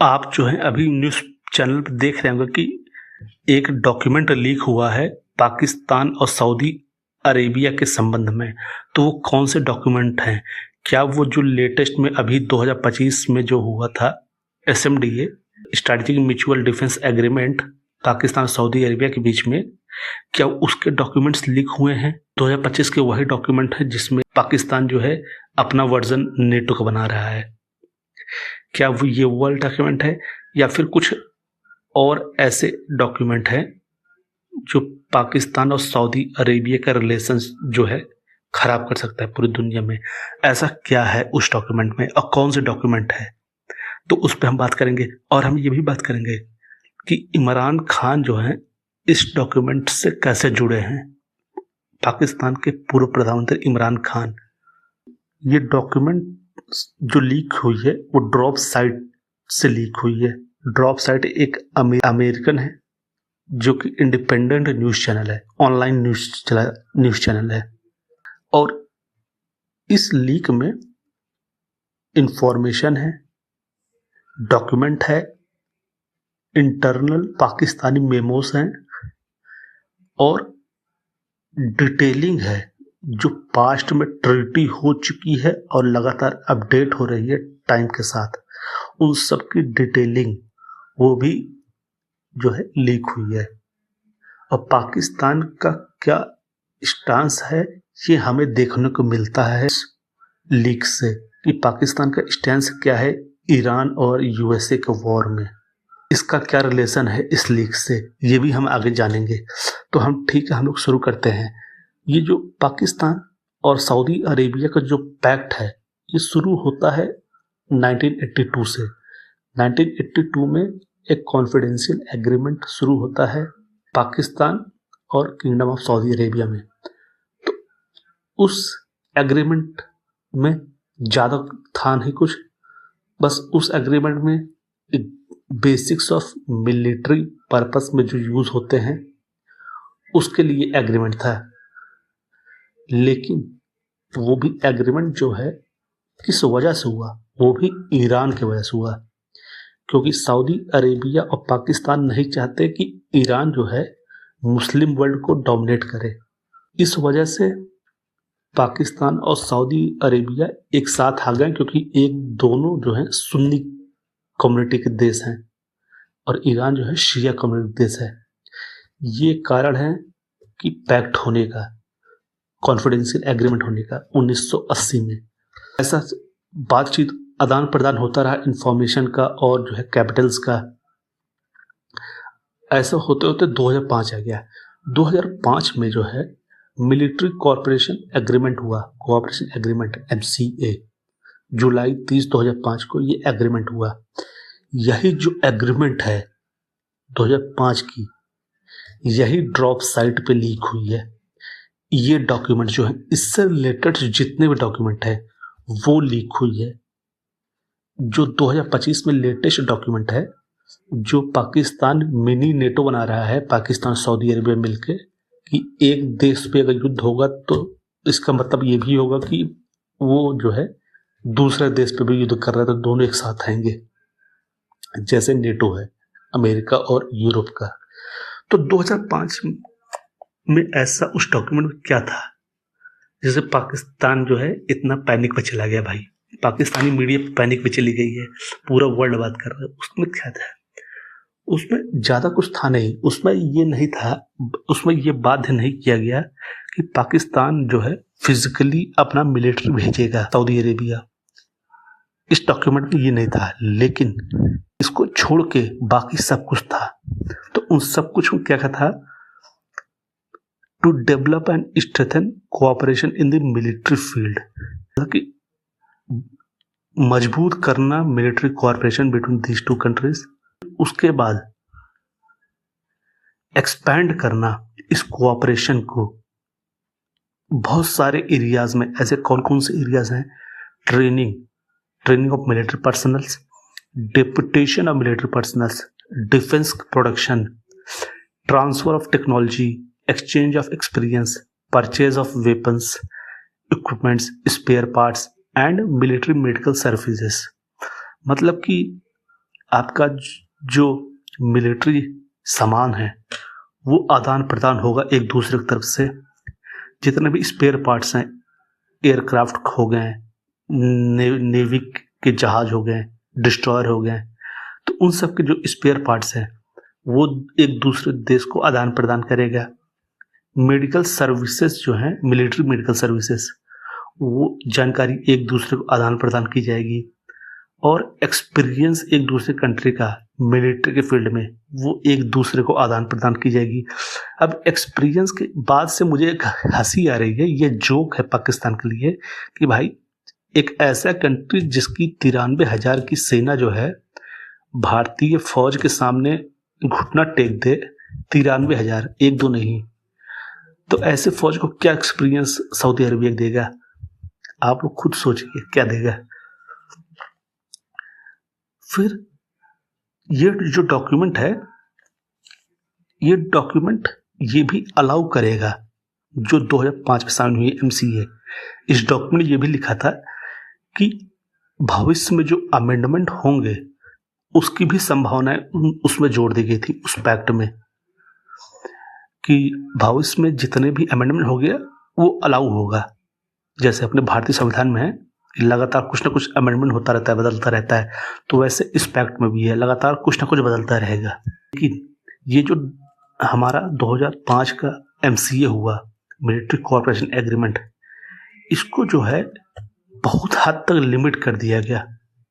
आप जो है अभी न्यूज़ चैनल पे देख रहे होंगे कि एक डॉक्यूमेंट लीक हुआ है पाकिस्तान और सऊदी अरेबिया के संबंध में। तो वो कौन से डॉक्यूमेंट हैं? क्या वो जो लेटेस्ट में अभी 2025 में जो हुआ था SMDA strategic mutual defence agreement Pakistan और सऊदी अरेबिया के बीच में, क्या उसके डॉक्यूमेंट्स लीक हुए हैं? 2025 के वही डॉक्यूमेंट है जिसमें पाकिस्तान जो है अपना वर्जन नेटो का बना रहा है। क्या वो ये वर्ल्ड डॉक्यूमेंट है या फिर कुछ और ऐसे डॉक्यूमेंट हैं जो पाकिस्तान और सऊदी अरेबिया का रिलेशंस जो है खराब कर सकता है पूरी दुनिया में? ऐसा क्या है उस डॉक्यूमेंट में और कौन से डॉक्यूमेंट है? तो उस पर हम बात करेंगे और हम ये भी बात करेंगे कि इमरान खान जो है इस डॉक्यूमेंट से कैसे जुड़े हैं। पाकिस्तान के पूर्व प्रधानमंत्री इमरान खान, ये डॉक्यूमेंट जो लीक हुई है वो ड्रॉप साइट से लीक हुई है। ड्रॉप साइट एक अमेरिकन है जो कि इंडिपेंडेंट न्यूज़ चैनल है, ऑनलाइन न्यूज़ चैनल है। और इस लीक में इंफॉर्मेशन है, डॉक्यूमेंट है, इंटरनल पाकिस्तानी मेमोस हैं और डिटेलिंग है जो पास्ट में ट्रीटी हो चुकी है और लगातार अपडेट हो रही है टाइम के साथ। उन सब की डिटेलिंग वो भी जो है लीक हुई है। और पाकिस्तान का क्या स्टांस है ये हमें देखने को मिलता है लीक से कि पाकिस्तान का स्टैंस क्या है ईरान और यूएसए के वॉर में। इसका क्या रिलेशन है इस लीक से ये भी हम आगे जानेंगे। तो हम लोग शुरू करते हैं। ये जो पाकिस्तान और सऊदी अरेबिया का जो पैक्ट है ये शुरू होता है 1982 से। 1982 में एक कॉन्फिडेंशियल एग्रीमेंट शुरू होता है पाकिस्तान और किंगडम ऑफ सऊदी अरेबिया में। तो उस एग्रीमेंट में ज़्यादा था नहीं कुछ, बस उस एग्रीमेंट में बेसिक्स ऑफ मिलिट्री पर्पस में जो यूज़ होते हैं उसके लिए एग्रीमेंट था। लेकिन वो भी एग्रीमेंट जो है किस वजह से हुआ, वो भी ईरान की वजह से हुआ, क्योंकि सऊदी अरेबिया और पाकिस्तान नहीं चाहते कि ईरान जो है मुस्लिम वर्ल्ड को डोमिनेट करे। इस वजह से पाकिस्तान और सऊदी अरेबिया एक साथ आ गए, क्योंकि दोनों जो है सुन्नी कम्युनिटी के देश हैं और ईरान जो है शिया कम्युनिटी देश है। ये कारण है कि पैक्ट होने का, कॉन्फिडेंशियल एग्रीमेंट होने का 1980 में। ऐसा बातचीत आदान प्रदान होता रहा इंफॉर्मेशन का और जो है कैपिटल्स का। ऐसा होते होते 2005 आ गया। 2005 में जो है मिलिट्री कॉर्पोरेशन एग्रीमेंट हुआ, कोऑपरेशन एग्रीमेंट MCA। जुलाई 30, 2005 को ये एग्रीमेंट हुआ। यही जो एग्रीमेंट है 2005 की, यही ड्रॉप साइट पे लीक हुई है। ये डॉक्यूमेंट जो है इससे रिलेटेड जितने भी डॉक्यूमेंट है वो लीक हुई है। जो 2025 में लेटेस्ट डॉक्यूमेंट है, जो पाकिस्तान मिनी नेटो बना रहा है, पाकिस्तान सऊदी अरेबिया मिलके, कि एक देश पे अगर युद्ध होगा तो इसका मतलब ये भी होगा कि वो जो है दूसरे देश पे भी युद्ध कर रहा है, तो दोनों एक साथ आएंगे, जैसे नेटो है अमेरिका और यूरोप का। तो 2005 में ऐसा उस डॉक्यूमेंट में क्या था जिसे पाकिस्तान जो है इतना पैनिक पे चला गया? भाई, पाकिस्तानी मीडिया पैनिक पे चली गई है, पूरा वर्ल्ड बात कर रहा है। उसमें क्या था? उसमें ज़्यादा कुछ था नहीं। उसमें ये नहीं था, उसमें ये बाध्य नहीं किया गया कि पाकिस्तान जो है फिजिकली अपना मिलिट्री भेजेगा सऊदी अरेबिया। इस डॉक्यूमेंट में ये नहीं था, लेकिन इसको छोड़ के बाकी सब कुछ था। तो उन सब कुछ में क्या था? To develop and strengthen cooperation in the military field, कि मजबूत करना military cooperation between these two countries. उसके बाद एक्सपैंड करना इस कोऑपरेशन को बहुत सारे एरियाज में। ऐसे कौन कौन से एरियाज हैं? Training of military personnels, deputation of military personnels, defence production, transfer of technology, exchange of experience, purchase of weapons, equipments, spare parts and military medical services. मतलब कि आपका जो मिलिट्री सामान है वो आदान प्रदान होगा एक दूसरे की तरफ से। जितने भी स्पेयर पार्ट्स हैं, एयरक्राफ्ट हो गए, नेवी के जहाज हो गए, डिस्ट्रॉयर हो गए, तो उन सब के जो स्पेयर पार्ट्स हैं वो एक दूसरे देश को आदान प्रदान करेगा। मेडिकल सर्विसेज जो हैं, मिलिट्री मेडिकल सर्विसेज, वो जानकारी एक दूसरे को आदान प्रदान की जाएगी। और एक्सपीरियंस एक दूसरे कंट्री का मिलिट्री के फील्ड में वो एक दूसरे को आदान प्रदान की जाएगी। अब एक्सपीरियंस के बाद से मुझे एक हंसी आ रही है, ये जोक है पाकिस्तान के लिए कि भाई एक ऐसा कंट्री जिसकी 93,000 की सेना जो है भारतीय फौज के सामने घुटना टेक दे, 93,000, एक दो नहीं, तो ऐसे फौज को क्या एक्सपीरियंस सऊदी अरबिया देगा? आप लोग खुद सोचिए क्या देगा। फिर ये जो डॉक्यूमेंट है, ये डॉक्यूमेंट ये भी अलाउ करेगा जो 2005 में साइन हुई MCA। इस डॉक्यूमेंट ये भी लिखा था कि भविष्य में जो अमेंडमेंट होंगे उसकी भी संभावनाएं उसमें जोड़ दी गई थी उस पैक्ट में, कि भविष्य में जितने भी अमेंडमेंट हो गया वो अलाउ होगा। जैसे अपने भारतीय संविधान में है कि लगातार कुछ ना कुछ अमेंडमेंट होता रहता है, बदलता रहता है, तो वैसे इस पैक्ट में भी है, लगातार कुछ ना कुछ बदलता रहेगा। लेकिन ये जो हमारा 2005 का MCA हुआ, मिलिट्री कोऑपरेशन एग्रीमेंट, इसको जो है बहुत हद तक लिमिट कर दिया गया।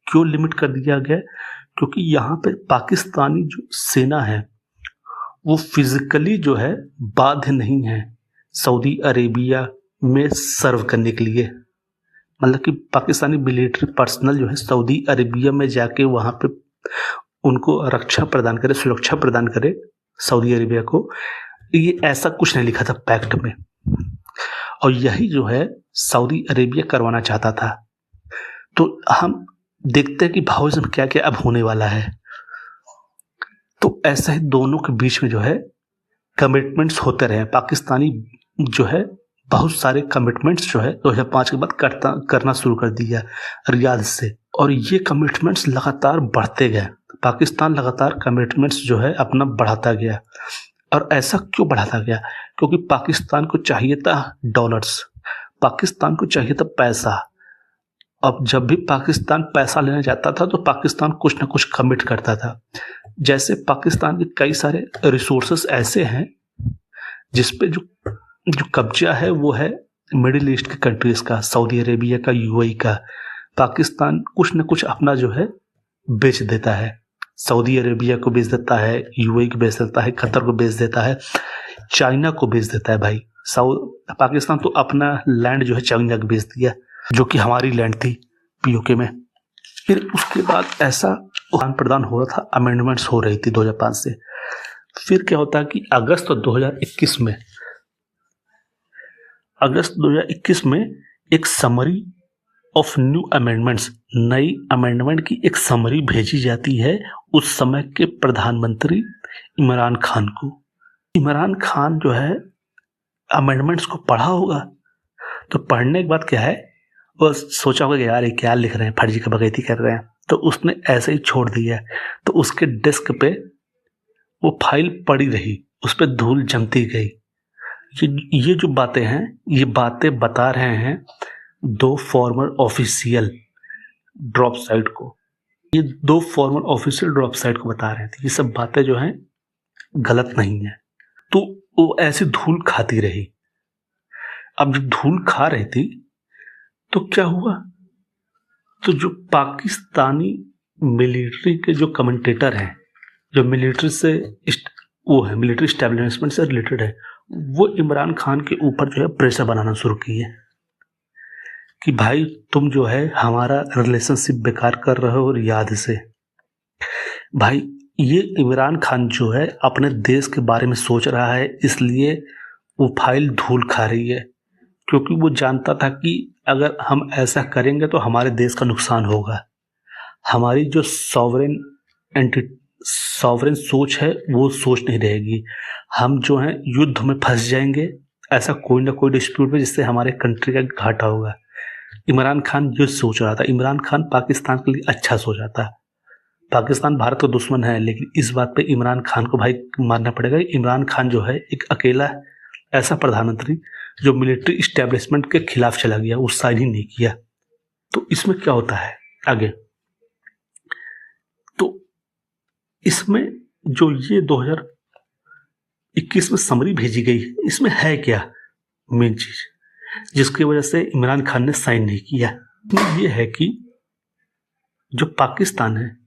क्यों लिमिट कर दिया गया? क्योंकि यहाँ पे पाकिस्तानी जो सेना है वो फिजिकली जो है बाध्य नहीं है सऊदी अरेबिया में सर्व करने के लिए। मतलब कि पाकिस्तानी मिलिट्री पर्सनल जो है सऊदी अरेबिया में जाके वहाँ पे उनको रक्षा प्रदान करे, सुरक्षा प्रदान करे सऊदी अरेबिया को, ये ऐसा कुछ नहीं लिखा था पैक्ट में। और यही जो है सऊदी अरेबिया करवाना चाहता था। तो हम देखते हैं कि भविष्य में क्या क्या अब होने वाला है। तो ऐसा ही दोनों के बीच में जो है कमिटमेंट्स होते रहे। पाकिस्तानी जो है बहुत सारे कमिटमेंट्स जो है 2005 के बाद करना शुरू कर दिया रियाद से, और ये कमिटमेंट्स लगातार बढ़ते गए। पाकिस्तान लगातार कमिटमेंट्स जो है अपना बढ़ाता गया। और ऐसा क्यों बढ़ाता गया? क्योंकि पाकिस्तान को चाहिए था डॉलर्स, पाकिस्तान को चाहिए था पैसा। अब जब भी पाकिस्तान पैसा लेने जाता था तो पाकिस्तान कुछ ना कुछ कमिट करता था। जैसे पाकिस्तान के कई सारे रिसोर्सेस ऐसे हैं जिस पे जो कब्जा है वो है मिडिल ईस्ट के कंट्रीज का, सऊदी अरेबिया का, UAE का। पाकिस्तान कुछ न कुछ अपना जो है बेच देता है, सऊदी अरेबिया को बेच देता है, UAE को बेच देता है, कतर को बेच देता है, चाइना को बेच देता है। भाई पाकिस्तान तो अपना लैंड जो है चाइना को बेच दिया, जो कि हमारी लैंड थी POK में। फिर उसके बाद ऐसा आदान प्रदान हो रहा था, अमेंडमेंट्स हो रही थी 2005 से। फिर क्या होता है कि अगस्त 2021 में एक समरी ऑफ न्यू अमेंडमेंट्स, नई अमेंडमेंट की एक समरी भेजी जाती है उस समय के प्रधानमंत्री इमरान खान को। इमरान खान जो है अमेंडमेंट्स को पढ़ा होगा, तो पढ़ने के बाद क्या है, वो सोचा होगा कि यार ये क्या लिख रहे हैं, फर्जी का बगैती कर रहे हैं, तो उसने ऐसे ही छोड़ दिया। तो उसके डेस्क पे वो फाइल पड़ी रही, उस पर धूल जमती गई। ये जो बातें हैं, ये बातें बता रहे हैं 2 फॉर्मर ऑफिशियल ड्रॉप साइट को, ये 2 फॉर्मर ऑफिशियल ड्रॉप साइट को बता रहे थे ये सब बातें जो हैं गलत नहीं है। तो वो ऐसी धूल खाती रही। अब जब धूल खा रही थी तो क्या हुआ, तो जो पाकिस्तानी मिलिट्री के जो कमेंटेटर हैं, जो मिलिट्री से वो है, मिलिट्री एस्टेब्लिशमेंट से रिलेटेड है, वो इमरान खान के ऊपर जो है प्रेशर बनाना शुरू किए कि भाई तुम जो है हमारा रिलेशनशिप बेकार कर रहे हो रियाद से। भाई ये इमरान खान जो है अपने देश के बारे में सोच रहा है, इसलिए वो फाइल धूल खा रही है, क्योंकि वो जानता था कि अगर हम ऐसा करेंगे तो हमारे देश का नुकसान होगा। हमारी जो सॉवरेन सोच है वो सोच नहीं रहेगी, हम जो है युद्ध में फंस जाएंगे, ऐसा कोई ना कोई डिस्प्यूट में, जिससे हमारे कंट्री का घाटा होगा। इमरान खान जो सोच रहा था, इमरान खान पाकिस्तान के लिए अच्छा सोच रहा था, पाकिस्तान भारत का दुश्मन है, लेकिन इस बात पे इमरान खान को भाई मानना पड़ेगा। इमरान खान जो है एक अकेला ऐसा प्रधानमंत्री जो मिलिट्री इस्टेब्लिशमेंट के खिलाफ चला गया, वो साइन ही नहीं किया। तो इसमें क्या होता है आगे, तो इसमें जो ये 2021 में समरी भेजी गई है, इसमें है क्या मेन चीज जिसकी वजह से इमरान खान ने साइन नहीं किया? ये है कि जो पाकिस्तान है,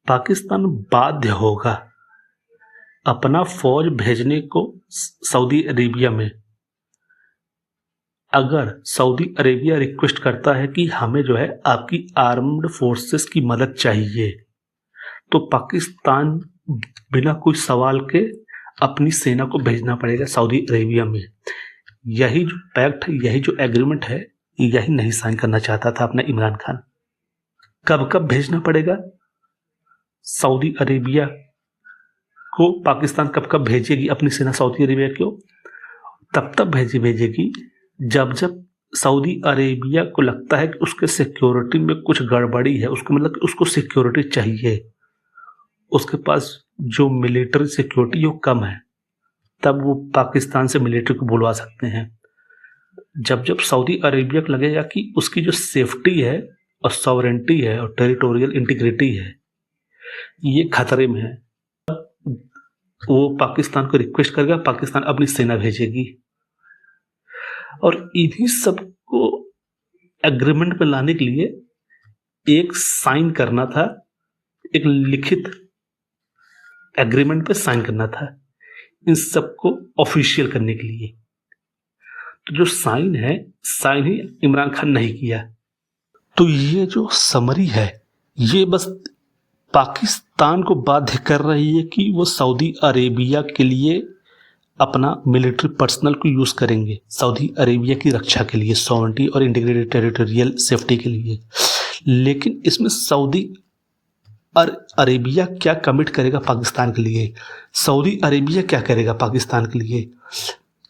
पाकिस्तान बाध्य होगा अपना फौज भेजने को सऊदी अरेबिया में। अगर सऊदी अरेबिया रिक्वेस्ट करता है कि हमें जो है आपकी आर्म्ड फोर्सेस की मदद चाहिए, तो पाकिस्तान बिना कोई सवाल के अपनी सेना को भेजना पड़ेगा सऊदी अरेबिया में। यही जो पैक्ट, यही जो एग्रीमेंट है, यही नहीं साइन करना चाहता था अपना इमरान खान। कब कब भेजना पड़ेगा सऊदी अरेबिया को? पाकिस्तान कब कब भेजेगी अपनी सेना सऊदी अरेबिया को? तब भेजेगी जब सऊदी अरेबिया को लगता है कि उसके सिक्योरिटी में कुछ गड़बड़ी है, उसको मतलब कि उसको सिक्योरिटी चाहिए, उसके पास जो मिलिट्री सिक्योरिटी वो कम है, तब वो पाकिस्तान से मिलिट्री को बुलवा सकते हैं। जब सऊदी अरेबिया को लगेगा कि उसकी जो सेफ्टी है और सॉवरेंटी है और टेरिटोरियल इंटीग्रिटी है ये खतरे में है, वो पाकिस्तान को रिक्वेस्ट करेगा, पाकिस्तान अपनी सेना भेजेगी। और इन्हीं सबको एग्रीमेंट पे लाने के लिए एक साइन करना था, एक लिखित एग्रीमेंट पे साइन करना था, इन सबको ऑफिशियल करने के लिए। तो जो साइन है, साइन ही इमरान खान नहीं किया। तो ये जो समरी है, ये बस पाकिस्तान को बाध्य कर रही है कि वो सऊदी अरेबिया के लिए अपना मिलिट्री पर्सनल को यूज करेंगे, सऊदी अरेबिया की रक्षा के लिए, सॉवरेंटी और इंटीग्रेटेड टेरिटोरियल सेफ्टी के लिए। लेकिन इसमें सऊदी अरेबिया क्या कमिट करेगा पाकिस्तान के लिए, सऊदी अरेबिया क्या करेगा पाकिस्तान के लिए,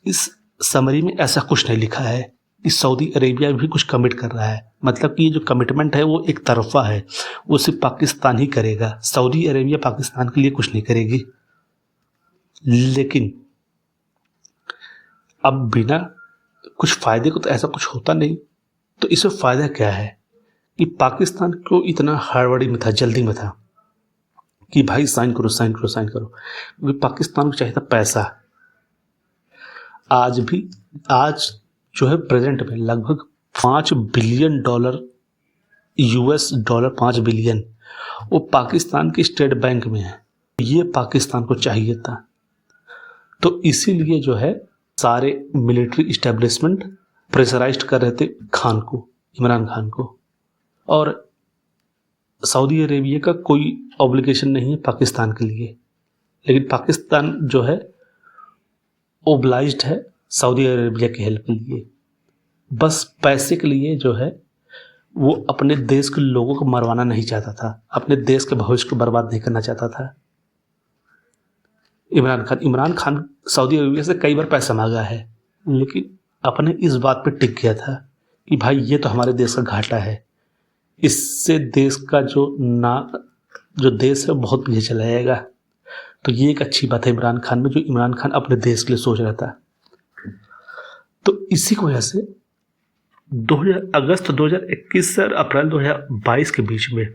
इस समरी में ऐसा कुछ नहीं लिखा है कि सऊदी अरेबिया भी कुछ कमिट कर रहा है। मतलब कि ये जो कमिटमेंट है वो एक तरफा है, वो सिर्फ पाकिस्तान ही करेगा, सऊदी अरेबिया पाकिस्तान के लिए कुछ नहीं करेगी। लेकिन अब बिना कुछ फायदे को तो ऐसा कुछ होता नहीं। तो इसमें फायदा क्या है कि पाकिस्तान को इतना हड़बड़ी में था, जल्दी में था कि भाई साइन करो साइन करो साइन करो, क्योंकि पाकिस्तान को चाहिए था पैसा। आज जो है प्रेजेंट में लगभग $5 बिलियन, US डॉलर 5 बिलियन, वो पाकिस्तान की स्टेट बैंक में है। ये पाकिस्तान को चाहिए था। तो इसीलिए जो है सारे मिलिट्री इस्टेब्लिशमेंट प्रेशराइज्ड कर रहे थे खान को, इमरान खान को। और सऊदी अरेबिया का कोई ऑब्लिगेशन नहीं है पाकिस्तान के लिए, लेकिन पाकिस्तान जो है ओब्लाइज्ड है सऊदी अरेबिया की हेल्प के लिए। बस पैसे के लिए जो है वो अपने देश के लोगों को मरवाना नहीं चाहता था, अपने देश के भविष्य को बर्बाद नहीं करना चाहता था। इमरान खान सऊदी अरेबिया से कई बार पैसा मांगा है, लेकिन अपने इस बात पे टिक गया था कि भाई ये तो हमारे देश का घाटा है, इससे देश का जो देश है बहुत पीछे चला जाएगा। तो ये एक अच्छी बात है इमरान खान में, जो इमरान खान अपने देश के लिए सोच रहा था। तो इसी की वजह से अगस्त 2021 से अप्रैल 2022 के बीच में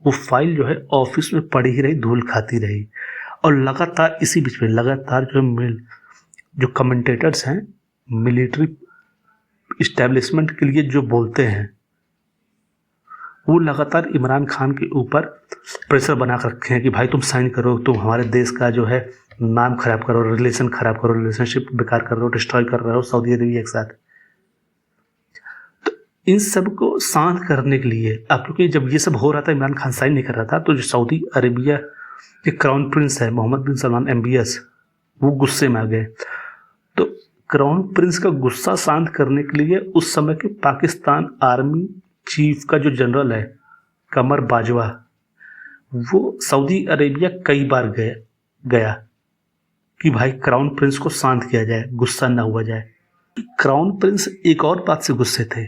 वो फाइल जो है ऑफिस में पड़ी ही रही, धूल खाती रही। और लगातार इसी बीच में लगातार जो कमेंटेटर्स हैं मिलिट्री इस्टेब्लिशमेंट के लिए जो बोलते हैं, वो लगातार इमरान खान के ऊपर प्रेशर बना कर रखे हैं कि भाई तुम साइन करो, तुम हमारे देश का जो है नाम खराब करो, रिलेशन खराब करो, रिलेशनशिप बेकार कर रहे हो, डिस्ट्रॉय कर रहे हो सऊदी अरेबिया के साथ। तो इन सब को शांत करने के लिए, अब क्योंकि जब ये सब हो रहा था इमरान खान साइन नहीं कर रहा था, तो जो सऊदी अरेबिया के क्राउन प्रिंस है मोहम्मद बिन सलमान MBS, वो गुस्से में आ गए। तो क्राउन प्रिंस का गुस्सा शांत करने के लिए उस समय के पाकिस्तान आर्मी चीफ का जो जनरल है कमर बाजवा, वो सऊदी अरेबिया कई बार गया कि भाई क्राउन प्रिंस को शांत किया जाए, गुस्सा ना हुआ जाए। क्राउन प्रिंस एक और बात से गुस्से थे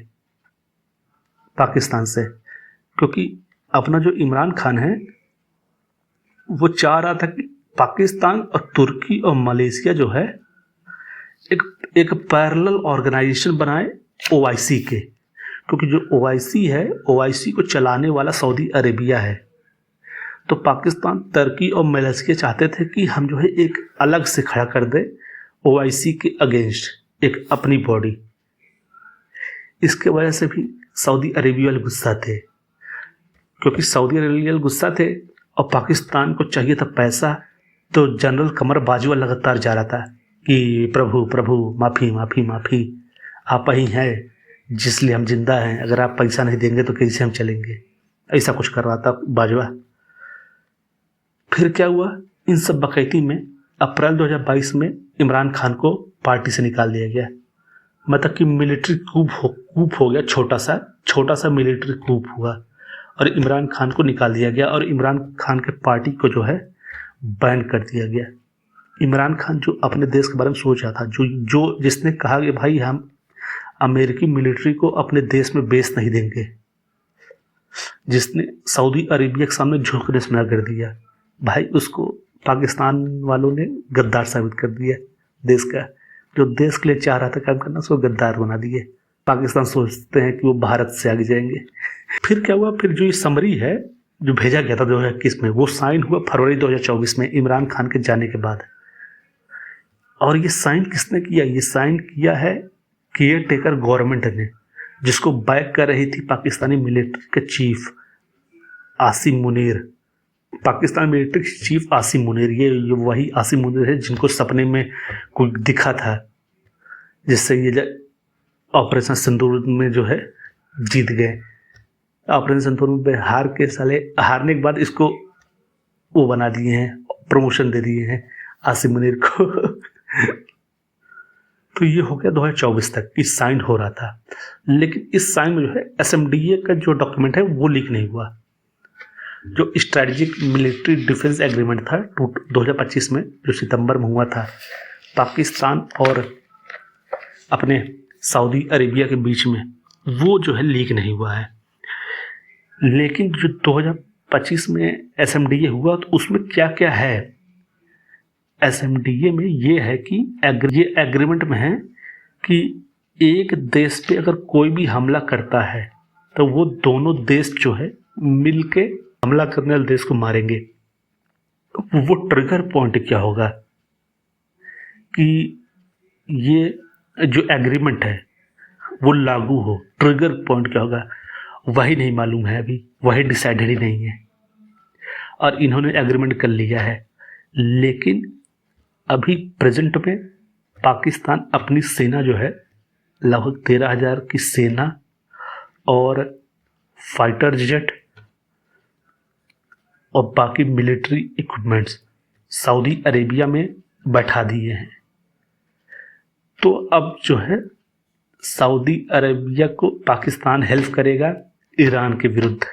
पाकिस्तान से, क्योंकि अपना जो इमरान खान है वो चाह रहा था कि पाकिस्तान और तुर्की और मलेशिया जो है एक एक पैरेलल ऑर्गेनाइजेशन बनाए ओआईसी के, क्योंकि जो ओआईसी है, ओआईसी को चलाने वाला सऊदी अरेबिया है। तो पाकिस्तान, तुर्की और मलेशिया चाहते थे कि हम जो है एक अलग से खड़ा कर दे ओआईसी के अगेंस्ट एक अपनी बॉडी। इसके वजह से भी सऊदी अरेबिया वाले गुस्सा थे, क्योंकि सऊदी अरेबिया वाले गुस्सा थे और पाकिस्तान को चाहिए था पैसा। तो जनरल कमर बाजवा लगातार जा रहा था कि प्रभु प्रभु माफ़ी माफ़ी माफ़ी, आप ही हैं जिसलिए हम जिंदा हैं, अगर आप पैसा नहीं देंगे तो कैसे हम चलेंगे, ऐसा कुछ कर रहा था बाजवा। फिर क्या हुआ, इन सब बकैती में अप्रैल 2022 में इमरान खान को पार्टी से निकाल दिया गया। मतलब कि मिलिट्री कूप हो गया, छोटा सा मिलिट्री कूप हुआ और इमरान खान को निकाल दिया गया और इमरान खान के पार्टी को जो है बैन कर दिया गया। इमरान खान जो अपने देश के बारे में सोच रहा था, जिसने कहा कि भाई हम अमेरिकी मिलिट्री को अपने देश में बेच नहीं देंगे, जिसने सऊदी अरेबिया के सामने झुकने से मना कर दिया, भाई उसको पाकिस्तान वालों ने गद्दार साबित कर दिया। देश का जो देश के लिए चाह रहा था काम करना, उसको गद्दार बना दिए। पाकिस्तान सोचते हैं कि वो भारत से आगे जाएंगे। फिर क्या हुआ, फिर जो ये समरी है जो भेजा गया था 2021 में, वो साइन हुआ फरवरी 2024 में इमरान खान के जाने के बाद। और ये साइन किसने किया, ये साइन किया है केयर टेकर गवर्नमेंट ने, जिसको बैक कर रही थी पाकिस्तानी मिलिट्री के chief Asim Munir. Pakistan military chief Asim Munir, ये वही आसिम मुनीर है जिनको सपने में कोई दिखा था, जिससे ये ऑपरेशन सिंदूर में जो है जीत गए। ऑपरेशन सिंदूर में हारने के बाद इसको वो बना दिए हैं, प्रमोशन दे दिए हैं आसिम मुनीर को। तो ये हो गया 2024 तक कि साइन हो रहा था, लेकिन इस साइन में जो है एसएमडीए का जो डॉक्यूमेंट है वो लीक नहीं हुआ। जो स्ट्रेटेजिक मिलिट्री डिफेंस एग्रीमेंट था 2025 में, जो सितंबर में हुआ था पाकिस्तान और अपने सऊदी अरेबिया के बीच में, वो जो है लीक नहीं हुआ है। लेकिन जो 2025 में एसएमडीए हुआ तो उसमें क्या क्या है, एसएमडीए में ये है कि ये एग्रीमेंट में है कि एक देश पे अगर कोई भी हमला करता है तो वो दोनों देश जो है मिलके हमला करने वाले देश को मारेंगे। वो ट्रिगर पॉइंट क्या होगा कि ये जो एग्रीमेंट है वो लागू हो, ट्रिगर पॉइंट क्या होगा वही नहीं मालूम है, अभी वही डिसाइडेड ही नहीं है। और इन्होंने एग्रीमेंट कर लिया है, लेकिन अभी प्रेजेंट में पाकिस्तान अपनी सेना जो है लगभग 13,000 की सेना और फाइटर जेट और बाकी मिलिट्री इक्विपमेंट्स सऊदी अरेबिया में बैठा दिए हैं। तो अब जो है सऊदी अरेबिया को पाकिस्तान हेल्प करेगा ईरान के विरुद्ध।